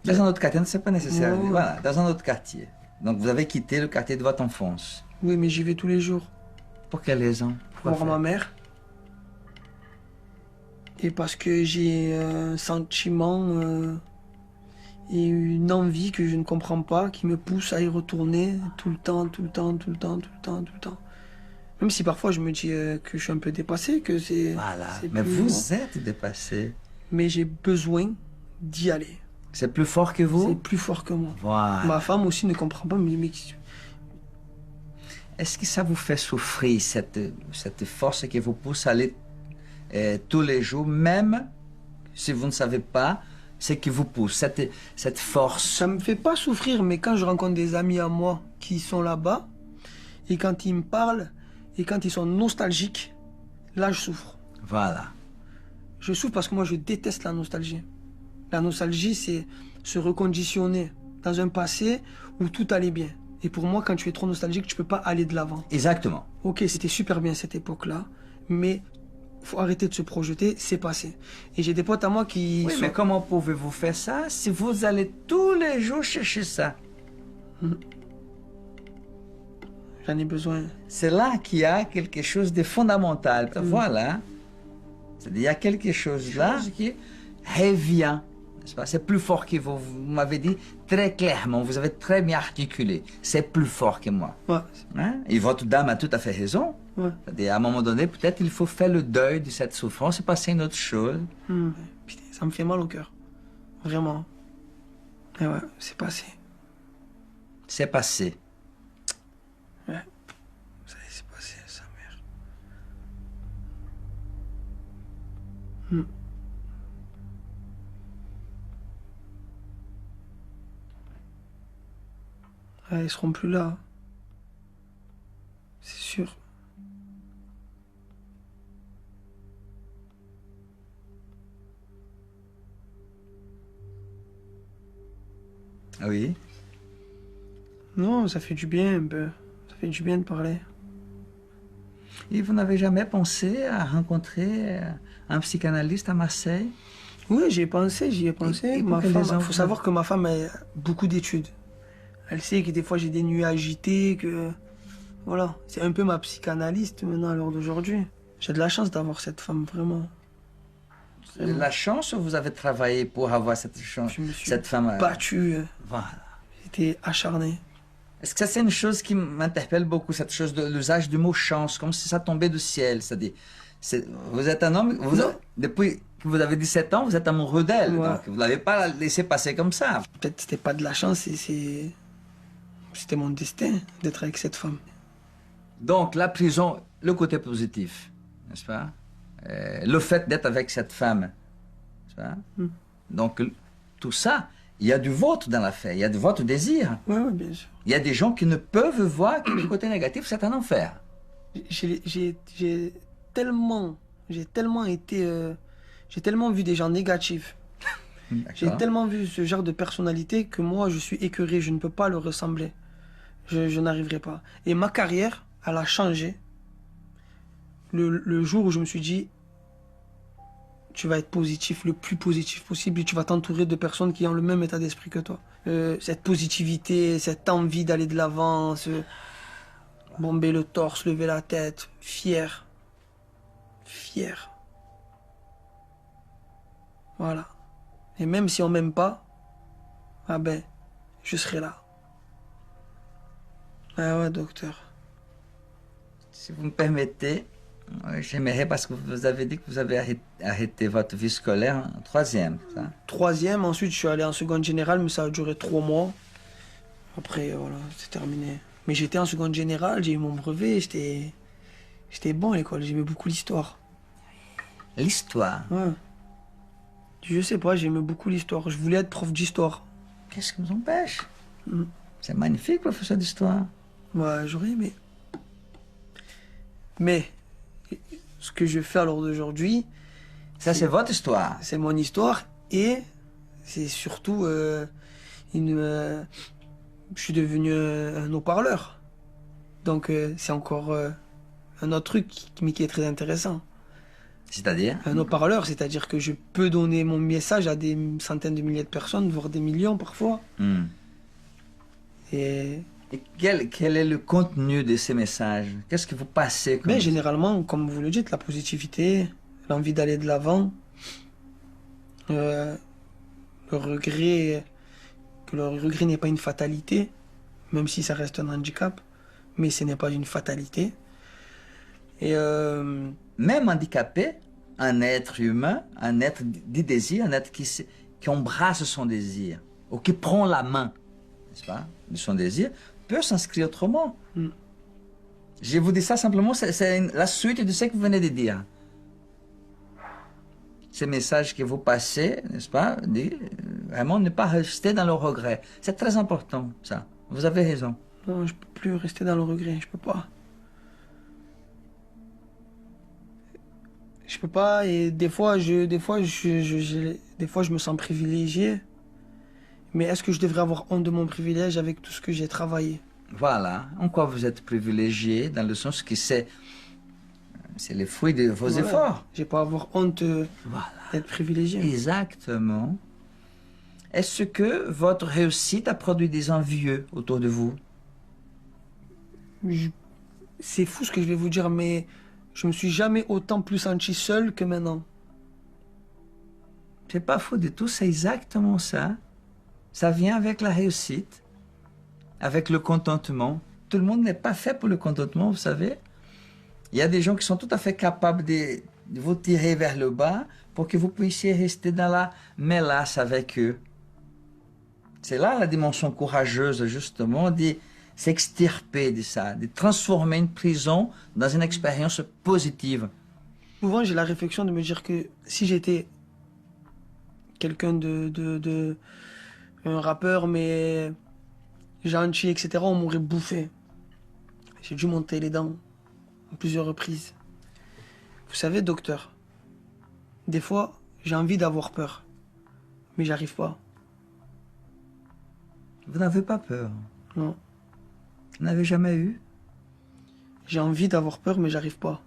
Speaker 2: Dans un autre quartier, c'est pas nécessaire.
Speaker 1: Ouais.
Speaker 2: Voilà, dans un autre quartier. Donc vous avez quitté le quartier de votre enfance.
Speaker 1: Oui, mais j'y vais tous les jours.
Speaker 2: Pour quelle raison?
Speaker 1: Pour voir ma mère. Et parce que j'ai un sentiment et une envie que je ne comprends pas, qui me pousse à y retourner tout le temps, tout le temps, tout le temps, tout le temps, tout le temps. Même si parfois je me dis que je suis un peu dépassé, que c'est...
Speaker 2: Voilà,
Speaker 1: c'est
Speaker 2: mais
Speaker 1: plus
Speaker 2: vous
Speaker 1: loin.
Speaker 2: êtes dépassé.
Speaker 1: Mais j'ai besoin d'y aller.
Speaker 2: C'est plus fort que vous?
Speaker 1: C'est plus fort que moi.
Speaker 2: Voilà.
Speaker 1: Ma femme aussi ne comprend pas, mais
Speaker 2: Est-ce que ça vous fait souffrir, cette force qui vous pousse à aller tous les jours, même si vous ne savez pas ce qui vous pousse, cette force?
Speaker 1: ça me fait pas souffrir, mais quand je rencontre des amis à moi qui sont là-bas, et quand ils me parlent, et quand ils sont nostalgiques, là, je souffre.
Speaker 2: Voilà.
Speaker 1: Je souffre parce que moi, je déteste la nostalgie. La nostalgie, c'est se reconditionner dans un passé où tout allait bien. Et pour moi, quand tu es trop nostalgique, tu peux pas aller de l'avant.
Speaker 2: Exactement.
Speaker 1: Ok, c'était super bien cette époque-là, mais faut arrêter de se projeter, c'est passé. Et j'ai des potes à moi qui
Speaker 2: Oui,
Speaker 1: sont...
Speaker 2: mais comment pouvez-vous faire ça si vous allez tous les jours chercher ça?
Speaker 1: J'en ai besoin.
Speaker 2: C'est là qu'il y a quelque chose de fondamental. Voilà. C'est-à-dire, il y a quelque chose là qui revient. N'est-ce pas? C'est plus fort que vous. Vous m'avez dit très clairement, vous avez très bien articulé. C'est plus fort que moi.
Speaker 1: Ouais.
Speaker 2: Hein? Et votre dame a tout à fait raison.
Speaker 1: Ouais.
Speaker 2: C'est-à-dire, à un moment donné, peut-être il faut faire le deuil de cette souffrance et passer à une autre chose.
Speaker 1: Putain, ça me fait mal au cœur. Vraiment. Et ouais, c'est passé.
Speaker 2: C'est passé.
Speaker 1: Ouais. Ça y est, c'est passé, sa mère. Ouais, ils seront plus là. C'est sûr.
Speaker 2: Ah oui.
Speaker 1: Non, ça fait du bien un peu. Ça fait du bien de parler.
Speaker 2: Et vous n'avez jamais pensé à rencontrer un psychanalyste à Marseille?
Speaker 1: Oui, j'y ai pensé, j'y ai pensé.
Speaker 2: Et pour
Speaker 1: Ma
Speaker 2: quelle
Speaker 1: femme,
Speaker 2: raison
Speaker 1: faut savoir que ma femme a beaucoup d'études. Elle sait que des fois j'ai des nuits agitées, que... Voilà, c'est un peu ma psychanalyste maintenant à l'heure d'aujourd'hui. J'ai de la chance d'avoir cette femme, vraiment.
Speaker 2: La chance ou vous avez travaillé pour avoir cette chance,
Speaker 1: Je me suis
Speaker 2: cette femme?
Speaker 1: battu,
Speaker 2: Voilà.
Speaker 1: j'étais acharné.
Speaker 2: Est-ce que ça, c'est une chose qui m'interpelle beaucoup, cette chose de l'usage du mot chance, comme si ça tombait du ciel. C'est-à-dire, vous êtes un homme, depuis que vous avez 17 ans, vous êtes amoureux d'elle.
Speaker 1: Ouais.
Speaker 2: Donc, vous ne l'avez pas laissé passer comme ça.
Speaker 1: Peut-être c'était pas de la chance, c'était mon destin d'être avec cette femme.
Speaker 2: Donc, la prison, le côté positif, n'est-ce pas? Le fait d'être avec cette femme, n'est-ce pas? Donc, tout ça, il y a du vôtre dans l'affaire, il y a de votre désir.
Speaker 1: Ouais, ouais, bien sûr.
Speaker 2: Il y a des gens qui ne peuvent voir que le côté négatif, c'est un enfer.
Speaker 1: J'ai tellement été... j'ai tellement vu des gens négatifs. J'ai
Speaker 2: D'accord.
Speaker 1: tellement vu ce genre de personnalité que moi, je suis écœuré, je ne peux pas leur ressembler. Je n'arriverai pas. Et ma carrière, elle a changé le jour où je me suis dit, tu vas être positif, le plus positif possible, et tu vas t'entourer de personnes qui ont le même état d'esprit que toi. Cette positivité, cette envie d'aller de l'avant, bomber le torse, lever la tête, fier. Fier. Voilà. Et même si on m'aime pas, ah ben, je serai là. Ah ouais, docteur.
Speaker 2: Si vous me permettez, j'aimerais, parce que vous avez dit que vous avez arrêté votre vie scolaire en troisième, ça?
Speaker 1: Troisième, ensuite je suis allé en seconde générale, mais ça a duré 3 mois. Après, voilà, c'est terminé. Mais j'étais en seconde générale, j'ai eu mon brevet, j'étais bon à l'école, j'aimais beaucoup l'histoire.
Speaker 2: L'histoire.
Speaker 1: Ouais. Je sais pas, j'aimais beaucoup l'histoire. Je voulais être prof d'histoire.
Speaker 2: Qu'est-ce qui vous empêche? C'est magnifique, professeur d'histoire.
Speaker 1: Ouais, j'aurais aimé. Mais, ce que je fais à l'heure d'aujourd'hui,
Speaker 2: Ça, c'est votre histoire.
Speaker 1: c'est mon histoire et c'est surtout je suis devenu un haut-parleur. Donc c'est encore un autre truc qui est très intéressant.
Speaker 2: C'est-à-dire?
Speaker 1: Un haut-parleur, c'est-à-dire que je peux donner mon message à des centaines de milliers de personnes, voire des millions parfois. Et
Speaker 2: Et quel est le contenu de ces messages? Qu'est-ce que vous passez comme...
Speaker 1: mais généralement, comme vous le dites, la positivité, l'envie d'aller de l'avant, le regret, que le regret n'est pas une fatalité, même si ça reste un handicap, mais ce n'est pas une fatalité. Et
Speaker 2: Même handicapé, un être humain, un être du désir, un être qui embrasse son désir, ou qui prend la main, n'est-ce pas, de son désir, peut s'inscrire autrement. Je vous dis ça simplement, c'est la suite de ce que vous venez de dire. Ces messages que vous passez, n'est-ce pas, vraiment ne pas rester dans le regret. C'est très important, ça. Vous avez raison.
Speaker 1: non, je peux plus rester dans le regret, je peux pas. Je peux pas, et des fois, je me sens privilégié. Mais est-ce que je devrais avoir honte de mon privilège avec tout ce que j'ai travaillé?
Speaker 2: Voilà, en quoi vous êtes privilégié, dans le sens que c'est les fruits de vos
Speaker 1: Voilà.
Speaker 2: efforts.
Speaker 1: J'ai pas à avoir honte
Speaker 2: Voilà.
Speaker 1: d'être privilégié.
Speaker 2: Exactement. Est-ce que votre réussite a produit des envieux autour de vous?
Speaker 1: Je- C'est fou ce que je vais vous dire, mais je me suis jamais autant plus senti seul que maintenant.
Speaker 2: C'est pas faux du tout, c'est exactement ça. Ça vient avec la réussite, avec le contentement. Tout le monde n'est pas fait pour le contentement, vous savez. Il y a des gens qui sont tout à fait capables de vous tirer vers le bas pour que vous puissiez rester dans la mélasse avec eux. C'est là la dimension courageuse, justement, de s'extirper de ça, de transformer une prison dans une expérience positive.
Speaker 1: Souvent, j'ai la réflexion de me dire que si j'étais quelqu'un un rappeur, mais gentil, etc., on m'aurait bouffé. J'ai dû monter les dents à plusieurs reprises. Vous savez, docteur, des fois, j'ai envie d'avoir peur, mais j'arrive pas.
Speaker 2: Vous n'avez pas peur.
Speaker 1: Non.
Speaker 2: Vous n'avez jamais eu?
Speaker 1: J'ai envie d'avoir peur, mais j'arrive pas.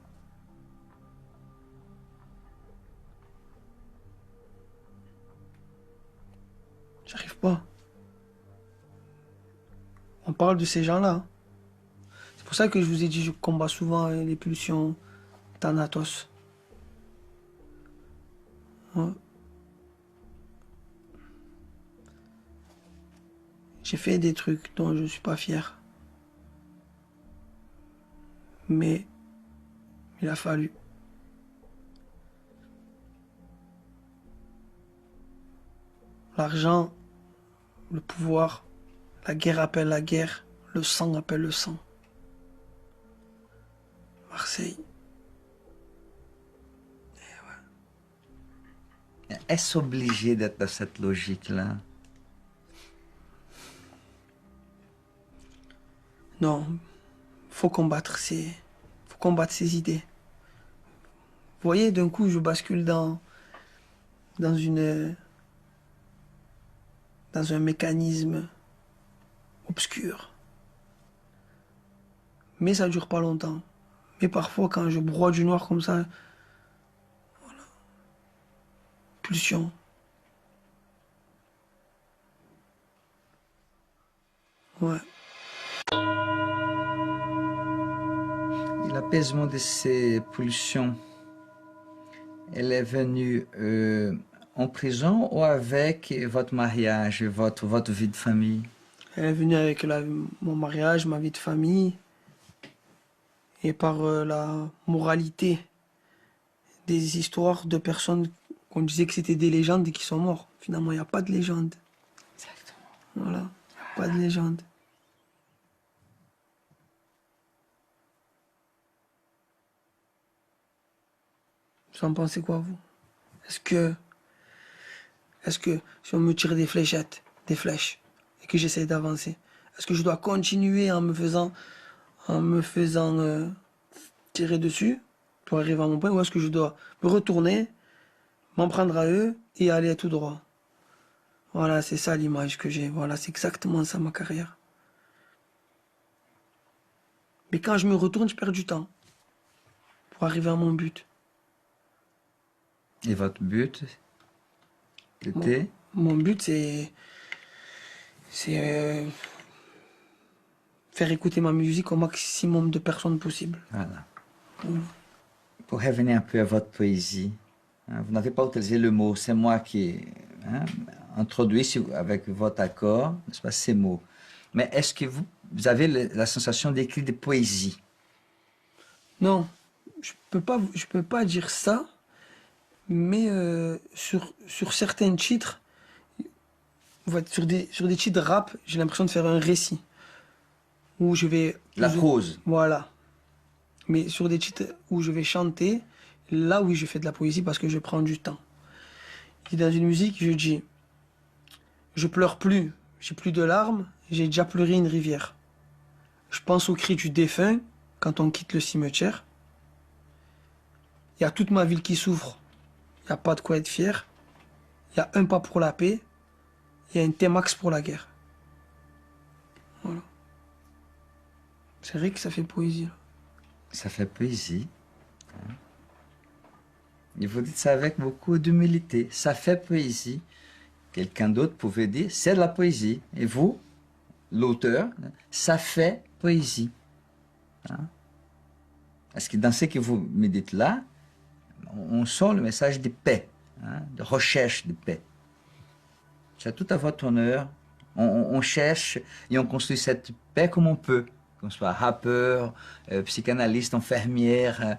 Speaker 1: J'arrive pas. On parle de ces gens-là. C'est pour ça que je vous ai dit, je combats souvent les pulsions Thanatos. Ouais. J'ai fait des trucs dont je suis pas fier. Mais il a fallu. L'argent, le pouvoir, la guerre appelle la guerre, le sang appelle le sang. Marseille.
Speaker 2: Est-ce obligé d'être dans cette logique-là?
Speaker 1: Non, faut combattre ces idées. Vous voyez, d'un coup, je bascule dans un mécanisme obscur. Mais ça dure pas longtemps. Mais parfois, quand je broie du noir comme ça, voilà. Pulsion. Ouais.
Speaker 2: Et l'apaisement de ces pulsions, elle est venue en prison ou avec votre mariage, votre vie de famille?
Speaker 1: Elle est venue avec mon mariage, ma vie de famille, et par la moralité des histoires de personnes qu'on disait que c'était des légendes et qui sont morts. Finalement, il n'y a pas de légende.
Speaker 2: Exactement.
Speaker 1: Voilà, pas de légende. Vous en pensez quoi, vous? Est-ce que si on me tire des fléchettes, des flèches, et que j'essaie d'avancer, est-ce que je dois continuer en me faisant tirer dessus pour arriver à mon point, ou est-ce que je dois me retourner, m'en prendre à eux et aller tout droit? Voilà, c'est ça l'image que j'ai. Voilà, c'est exactement ça ma carrière. Mais quand je me retourne, je perds du temps pour arriver à mon but.
Speaker 2: Et votre but était?
Speaker 1: Mon but, c'est faire écouter ma musique au maximum de personnes possible.
Speaker 2: Voilà. Pour revenir un peu à votre poésie, hein, vous n'avez pas utilisé le mot, c'est moi qui introduis avec votre accord, n'est-ce pas, ces mots. Mais est-ce que vous avez la sensation d'écrire des poésies?
Speaker 1: Non, je peux pas dire ça, mais sur certains titres, en fait, sur des titres rap, j'ai l'impression de faire un récit. Où je vais...
Speaker 2: La prose.
Speaker 1: Voilà. Mais sur des titres où je vais chanter, là oui je fais de la poésie parce que je prends du temps. Et dans une musique, je dis, je pleure plus, j'ai plus de larmes, j'ai déjà pleuré une rivière. Je pense au cri du défunt quand on quitte le cimetière. Il y a toute ma ville qui souffre. Il n'y a pas de quoi être fier. Il y a un pas pour la paix. Il y a un T-Max pour la guerre. Voilà. C'est vrai que ça fait poésie. Là.
Speaker 2: Ça fait poésie. Hein. Et vous dites ça avec beaucoup d'humilité. Ça fait poésie. Quelqu'un d'autre pouvait dire, c'est de la poésie. Et vous, l'auteur, ça fait poésie. Hein? Parce que dans ce que vous me dites là, on sent le message de paix, hein, de recherche de paix. C'est tout à votre honneur. On cherche et on construit cette paix comme on peut. Qu'on soit rappeur, psychanalyste, infirmière,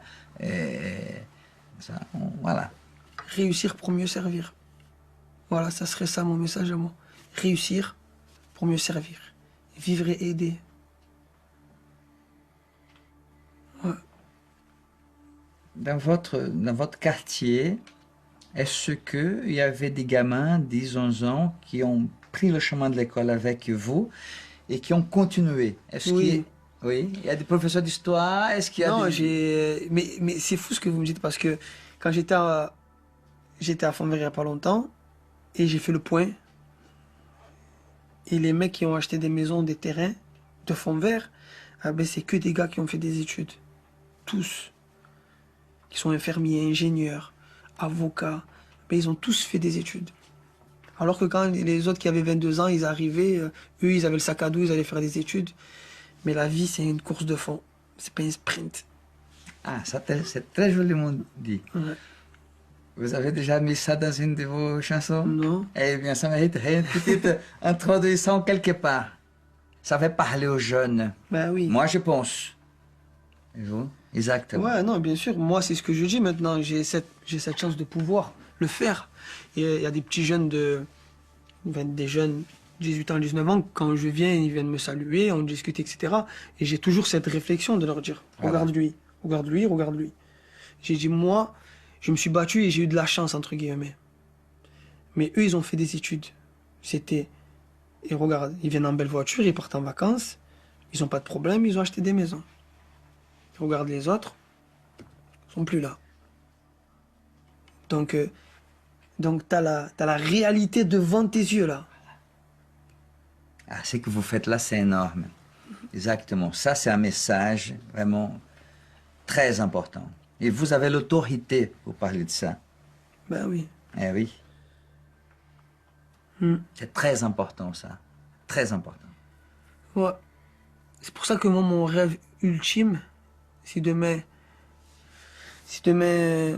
Speaker 2: voilà.
Speaker 1: Réussir pour mieux servir. Voilà, ça serait ça mon message à moi. Réussir pour mieux servir. Vivre et aider. Ouais.
Speaker 2: Dans votre quartier, est-ce qu'il y avait des gamins, 10, 11 ans, qui ont pris le chemin de l'école avec vous et qui ont continué?
Speaker 1: Oui.
Speaker 2: Oui, il y a des professeurs d'histoire, est-ce qu'il y a
Speaker 1: Non,
Speaker 2: des...
Speaker 1: mais c'est fou ce que vous me dites parce que quand j'étais à Fontvert il n'y a pas longtemps et j'ai fait le point et les mecs qui ont acheté des maisons, des terrains de Fontvert, ah ben c'est que des gars qui ont fait des études. Tous. Qui sont infirmiers, ingénieurs, avocats. Ben, ils ont tous fait des études. Alors que quand les autres qui avaient 22 ans, ils arrivaient, eux, ils avaient le sac à dos, ils allaient faire des études. Mais la vie, c'est une course de fond. C'est pas un sprint.
Speaker 2: Ah, ça c'est très joliment dit.
Speaker 1: Ouais.
Speaker 2: Vous avez déjà mis ça dans une de vos chansons?
Speaker 1: Non.
Speaker 2: Eh bien, ça mériterait une petite introduction quelque part. Ça fait parler aux jeunes.
Speaker 1: Ben oui.
Speaker 2: Moi, je pense. Et vous? Exactement.
Speaker 1: Ouais, non, bien sûr. Moi, c'est ce que je dis maintenant. J'ai cette chance de pouvoir le faire. Et il y a des petits jeunes des jeunes 18 ans, 19 ans, quand je viens, ils viennent me saluer, on discute, etc. Et j'ai toujours cette réflexion de leur dire,
Speaker 2: Voilà.
Speaker 1: regarde lui, regarde lui, regarde lui. J'ai dit, moi, je me suis battu et j'ai eu de la chance, entre guillemets. Mais eux, ils ont fait des études. Et regarde, ils viennent en belle voiture, ils partent en vacances, ils n'ont pas de problème, ils ont acheté des maisons. Regarde les autres, ils sont plus là. Donc t'as la réalité devant tes yeux, là.
Speaker 2: Ah, ce que vous faites là, c'est énorme. Exactement. Ça, c'est un message vraiment très important. Et vous avez l'autorité pour parler de ça.
Speaker 1: Ben oui.
Speaker 2: Eh oui. C'est très important, ça. Très important.
Speaker 1: Ouais. C'est pour ça que moi, mon rêve ultime, si demain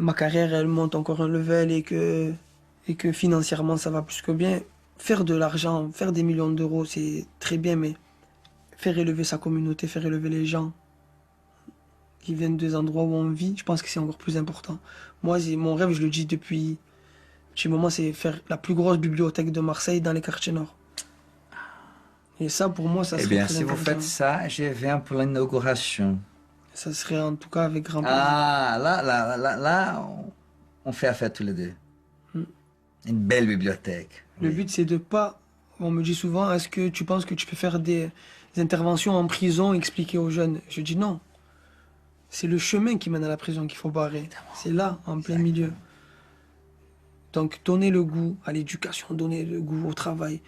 Speaker 1: ma carrière, elle monte encore un level et que financièrement, ça va plus que bien, faire de l'argent, faire des millions d'euros, c'est très bien, mais faire élever sa communauté, faire élever les gens qui viennent des endroits où on vit, je pense que c'est encore plus important. Moi, mon rêve, je le dis depuis un petit moment, c'est faire la plus grosse bibliothèque de Marseille dans les quartiers nord. Et ça, pour moi, ça serait
Speaker 2: Eh bien,
Speaker 1: très
Speaker 2: si vous
Speaker 1: intéressant.
Speaker 2: faites ça, je viens pour l'inauguration.
Speaker 1: Ça serait en tout cas avec grand plaisir.
Speaker 2: Ah, là, on fait affaire tous les deux. Une belle bibliothèque.
Speaker 1: Le
Speaker 2: Oui.
Speaker 1: but, c'est de pas... On me dit souvent, est-ce que tu penses que tu peux faire des interventions en prison, expliquer aux jeunes? Je dis non. C'est le chemin qui mène à la prison qu'il faut barrer. C'est là, en plein milieu. Donc, donner le goût à l'éducation, donner le goût au travail.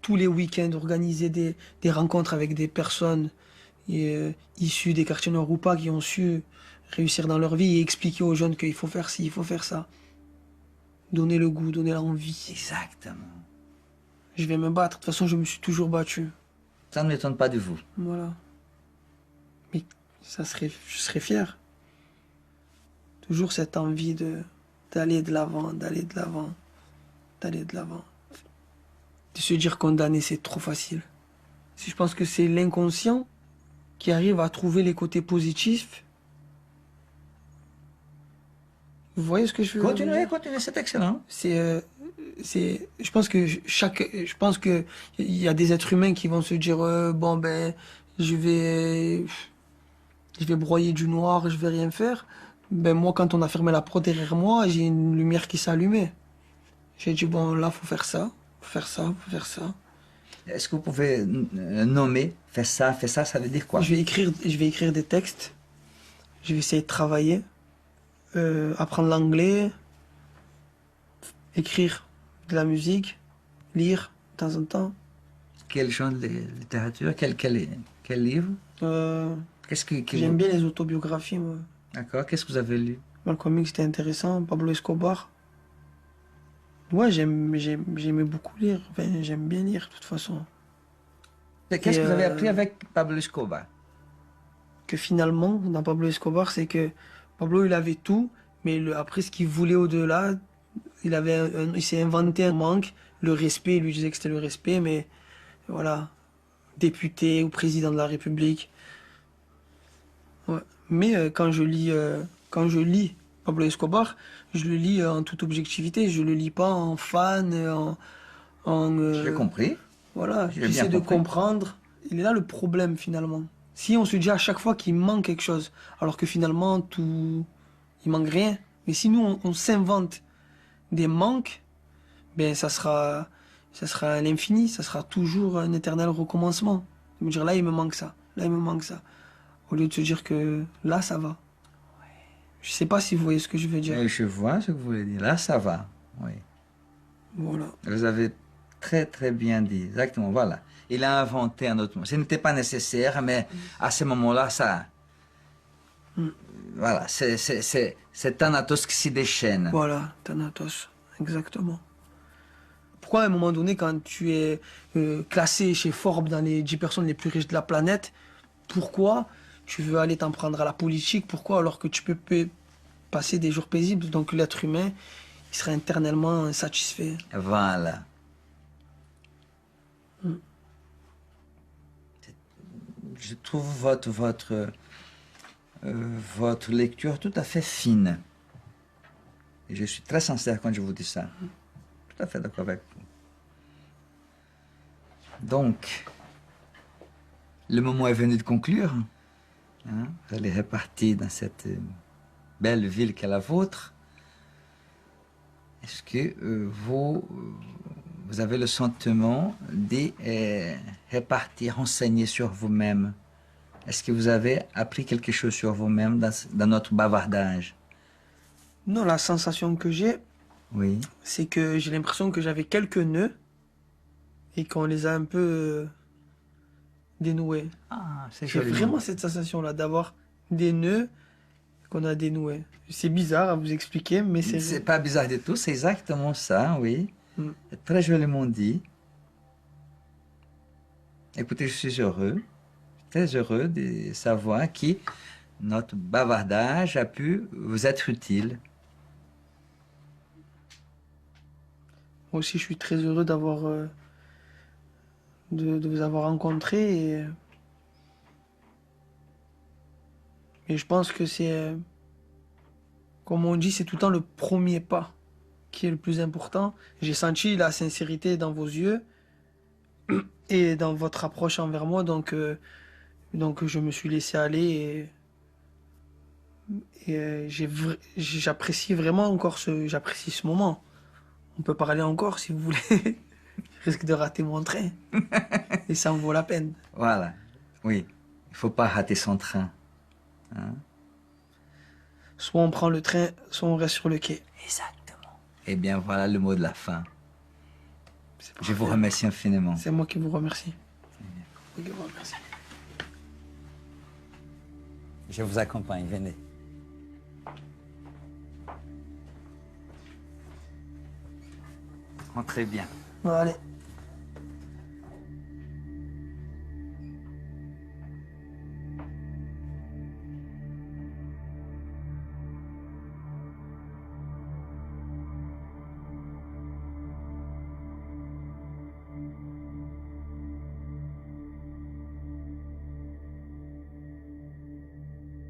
Speaker 1: Tous les week-ends, organiser des rencontres avec des personnes issues des quartiers nord ou pas, qui ont su réussir dans leur vie et expliquer aux jeunes qu'il faut faire ci, il faut faire ça. Donner le goût, donner l'envie.
Speaker 2: Exactement.
Speaker 1: Je vais me battre. De toute façon, je me suis toujours battu.
Speaker 2: Ça ne m'étonne pas de vous.
Speaker 1: Voilà. Mais je serais fier. Toujours cette envie d'aller de l'avant, d'aller de l'avant, d'aller de l'avant. De se dire condamné, c'est trop facile. Je pense que c'est l'inconscient qui arrive à trouver les côtés positifs. Vous voyez ce que je veux dire?
Speaker 2: Continuez, c'est excellent.
Speaker 1: Je pense que il y a des êtres humains qui vont se dire bon ben je vais broyer du noir, je vais rien faire. Ben moi, quand on a fermé la porte derrière moi, j'ai une lumière qui s'allumait. J'ai dit bon là faut faire ça, faut faire ça, faut faire ça.
Speaker 2: Est-ce que vous pouvez nommer, fais ça, ça veut dire quoi?
Speaker 1: Je vais écrire des textes. Je vais essayer de travailler apprendre l'anglais, écrire de la musique, lire de temps en temps.
Speaker 2: Quel genre de littérature? Quel livre? Qu'est-ce que
Speaker 1: J'aime
Speaker 2: vous...
Speaker 1: bien les autobiographies, moi.
Speaker 2: D'accord, qu'est-ce que vous avez lu?
Speaker 1: Malcolm X, c'était intéressant. Pablo Escobar. Ouais, j'aimais beaucoup lire. Enfin, j'aime bien lire, de toute façon.
Speaker 2: Qu'est-ce que vous avez appris
Speaker 1: euh,
Speaker 2: avec Pablo Escobar?
Speaker 1: Que finalement, dans Pablo Escobar, c'est que Pablo, il avait tout, mais après, ce qu'il voulait au-delà, il s'est inventé un manque, le respect, il lui disait que c'était le respect, mais voilà, député ou président de la République. Ouais. Mais quand je lis Pablo Escobar, je le lis en toute objectivité, je le lis pas en fan,
Speaker 2: J'ai compris.
Speaker 1: voilà,
Speaker 2: J'ai bien
Speaker 1: j'essaie de
Speaker 2: compris.
Speaker 1: comprendre. Il est là le problème finalement. Si on se dit à chaque fois qu'il manque quelque chose, alors que finalement il manque rien. Mais si nous on s'invente des manques, ben ça sera à l'infini, ça sera toujours un éternel recommencement. De me dire là il me manque ça, là il me manque ça. Au lieu de se dire que là ça va. Je sais pas si vous voyez ce que je veux dire.
Speaker 2: Je vois ce que vous voulez dire. Là, ça va. Oui.
Speaker 1: Voilà.
Speaker 2: Vous avez très très bien dit. Exactement, voilà. Il a inventé un autre mot. Ce n'était pas nécessaire, mais à ce moment-là, ça... Voilà, c'est Thanatos qui s'y déchaîne.
Speaker 1: Voilà, Thanatos, exactement. Pourquoi à un moment donné, quand tu es classé chez Forbes dans les 10 personnes les plus riches de la planète, pourquoi tu veux aller t'en prendre à la politique? Pourquoi alors que tu peux passer des jours paisibles? Donc l'être humain, il serait éternellement insatisfait.
Speaker 2: Voilà. Je trouve votre lecture tout à fait fine. Et je suis très sincère quand je vous dis ça. Tout à fait d'accord avec vous. Donc, le moment est venu de conclure. Hein? Vous allez repartir dans cette belle ville qu'est la vôtre. Est-ce que vous avez le sentiment de repartir renseigné sur vous-même? Est-ce que vous avez appris quelque chose sur vous-même dans notre bavardage?
Speaker 1: Non, la sensation que j'ai,
Speaker 2: Oui.
Speaker 1: c'est que j'ai l'impression que j'avais quelques nœuds et qu'on les a un peu dénoués.
Speaker 2: Ah, c'est
Speaker 1: J'ai
Speaker 2: joli.
Speaker 1: vraiment cette sensation-là d'avoir des nœuds qu'on a dénoués. C'est bizarre à vous expliquer, mais
Speaker 2: C'est pas bizarre du tout, c'est exactement ça, oui.
Speaker 1: Mm.
Speaker 2: C'est très joliment dit. Écoutez, je suis heureux, très heureux de savoir que notre bavardage a pu vous être utile.
Speaker 1: Moi aussi, je suis très heureux d'avoir de vous avoir rencontré et je pense que c'est comme on dit, c'est tout le temps le premier pas qui est le plus important. J'ai senti la sincérité dans vos yeux et dans votre approche envers moi, donc je me suis laissé aller j'apprécie vraiment encore j'apprécie ce moment. On peut parler encore si vous voulez. Je risque de rater mon train. Et ça en vaut la peine.
Speaker 2: Voilà, oui, il ne faut pas rater son train. Hein?
Speaker 1: Soit on prend le train, soit on reste sur le quai.
Speaker 2: Exactement. Eh bien, voilà le mot de la fin.
Speaker 1: C'est
Speaker 2: Je vous
Speaker 1: parfait.
Speaker 2: remercie infiniment.
Speaker 1: C'est moi qui vous remercie. Moi qui vous remercie.
Speaker 2: Je vous accompagne, venez. Rentrez bien.
Speaker 1: Bon, allez.